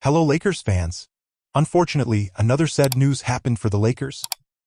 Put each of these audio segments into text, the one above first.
Hello Lakers fans. Unfortunately, another sad news happened for the Lakers.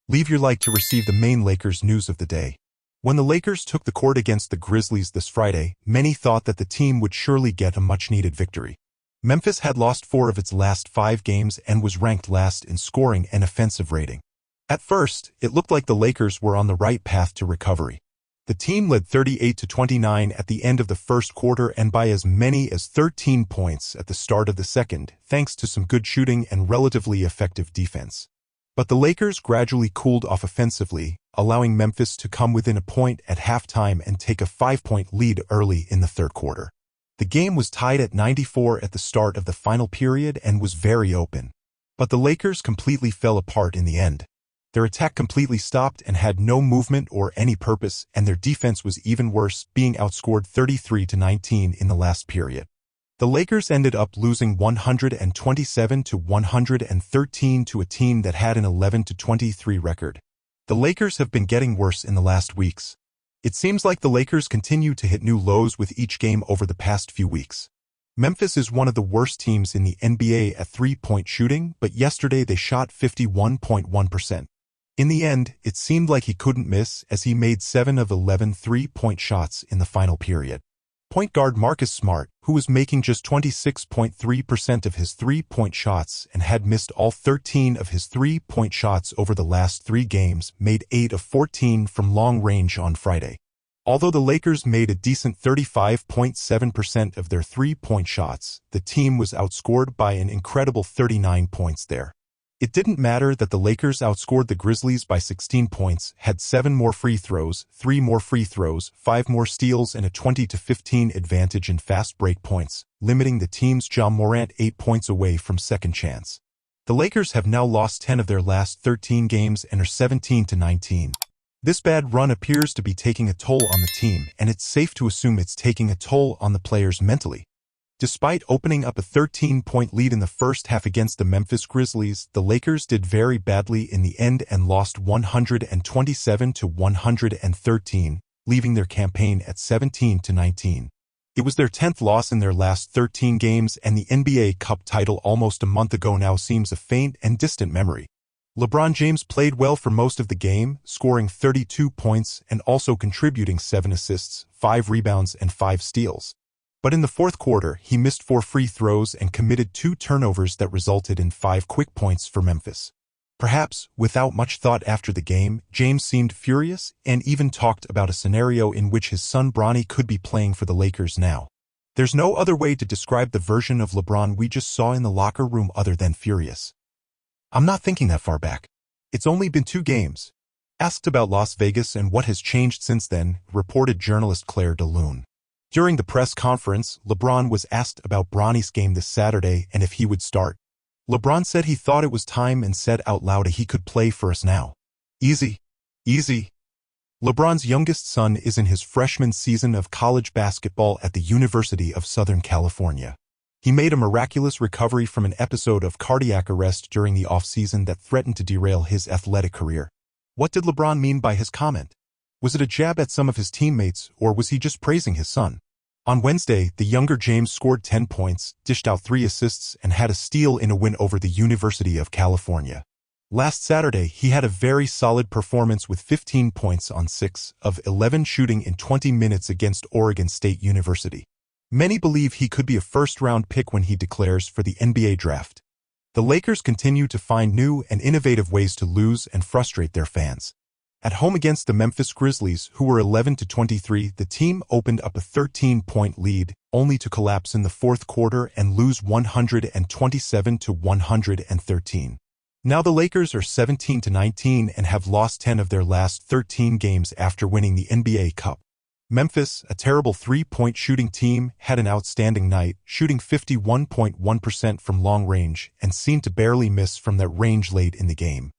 Leave your like to receive the main Lakers news of the day. When the Lakers took the court against the Grizzlies this Friday, many thought that the team would surely get a much-needed victory. Memphis had lost 4 of its last 5 games and was ranked last in scoring and offensive rating. At first, it looked like the Lakers were on the right path to recovery. The team led 38-29 at the end of the first quarter and by as many as 13 points at the start of the second, thanks to some good shooting and relatively effective defense. But the Lakers gradually cooled off offensively, allowing Memphis to come within a point at halftime and take a 5-point lead early in the third quarter. The game was tied at 94 at the start of the final period and was very open. But the Lakers completely fell apart in the end. Their attack completely stopped and had no movement or any purpose, and their defense was even worse, being outscored 33-19 in the last period. The Lakers ended up losing 127-113 to a team that had an 11-23 record. The Lakers have been getting worse in the last weeks. It seems like the Lakers continue to hit new lows with each game over the past few weeks. Memphis is one of the worst teams in the NBA at three-point shooting, but yesterday they shot 51.1%. In the end, it seemed like he couldn't miss as he made 7 of 11 three-point shots in the final period. Point guard Marcus Smart, who was making just 26.3% of his three-point shots and had missed all 13 of his three-point shots over the last 3 games, made 8 of 14 from long range on Friday. Although the Lakers made a decent 35.7% of their three-point shots, the team was outscored by an incredible 39 points there. It didn't matter that the Lakers outscored the Grizzlies by 16 points, had 7 more free throws, 3 more free throws, 5 more steals, and a 20-15 advantage in fast break points, limiting the team's Ja Morant 8 points away from second chance. The Lakers have now lost 10 of their last 13 games and are 17-19. This bad run appears to be taking a toll on the team, and it's safe to assume it's taking a toll on the players mentally. Despite opening up a 13-point lead in the first half against the Memphis Grizzlies, the Lakers did very badly in the end and lost 127-113, leaving their campaign at 17-19. It was their 10th loss in their last 13 games, and the NBA Cup title almost a month ago now seems a faint and distant memory. LeBron James played well for most of the game, scoring 32 points and also contributing 7 assists, 5 rebounds, and 5 steals. But in the fourth quarter, he missed 4 free throws and committed 2 turnovers that resulted in 5 quick points for Memphis. Perhaps, without much thought after the game, James seemed furious and even talked about a scenario in which his son Bronny could be playing for the Lakers now. There's no other way to describe the version of LeBron we just saw in the locker room other than furious. I'm not thinking that far back. It's only been 2 games. Asked about Las Vegas and what has changed since then, reported journalist Claire DeLune. During the press conference, LeBron was asked about Bronny's game this Saturday and if he would start. LeBron said he thought it was time and said out loud he could play for us now. Easy. Easy. LeBron's youngest son is in his freshman season of college basketball at the University of Southern California. He made a miraculous recovery from an episode of cardiac arrest during the offseason that threatened to derail his athletic career. What did LeBron mean by his comment? Was it a jab at some of his teammates, or was he just praising his son? On Wednesday, the younger James scored 10 points, dished out 3 assists, and had a steal in a win over the University of California. Last Saturday, he had a very solid performance with 15 points on 6 of 11 shooting in 20 minutes against Oregon State University. Many believe he could be a first-round pick when he declares for the NBA draft. The Lakers continue to find new and innovative ways to lose and frustrate their fans. At home against the Memphis Grizzlies, who were 11-23, the team opened up a 13-point lead, only to collapse in the fourth quarter and lose 127-113. Now the Lakers are 17-19 and have lost 10 of their last 13 games after winning the NBA Cup. Memphis, a terrible three-point shooting team, had an outstanding night, shooting 51.1% from long range and seemed to barely miss from that range late in the game.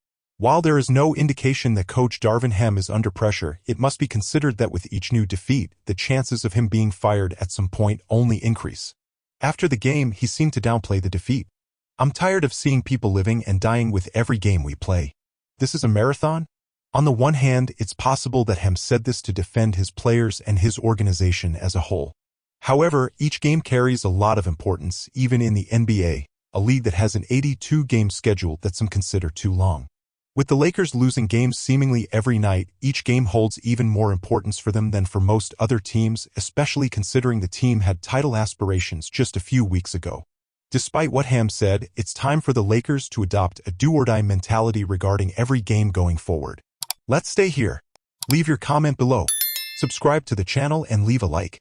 While there is no indication that coach Darvin Ham is under pressure, it must be considered that with each new defeat, the chances of him being fired at some point only increase. After the game, he seemed to downplay the defeat. I'm tired of seeing people living and dying with every game we play. This is a marathon? On the one hand, it's possible that Ham said this to defend his players and his organization as a whole. However, each game carries a lot of importance, even in the NBA. a league that has an 82-game schedule that some consider too long. With the Lakers losing games seemingly every night, each game holds even more importance for them than for most other teams, especially considering the team had title aspirations just a few weeks ago. Despite what Ham said, it's time for the Lakers to adopt a do-or-die mentality regarding every game going forward. Let's stay here. Leave your comment below, subscribe to the channel, and leave a like.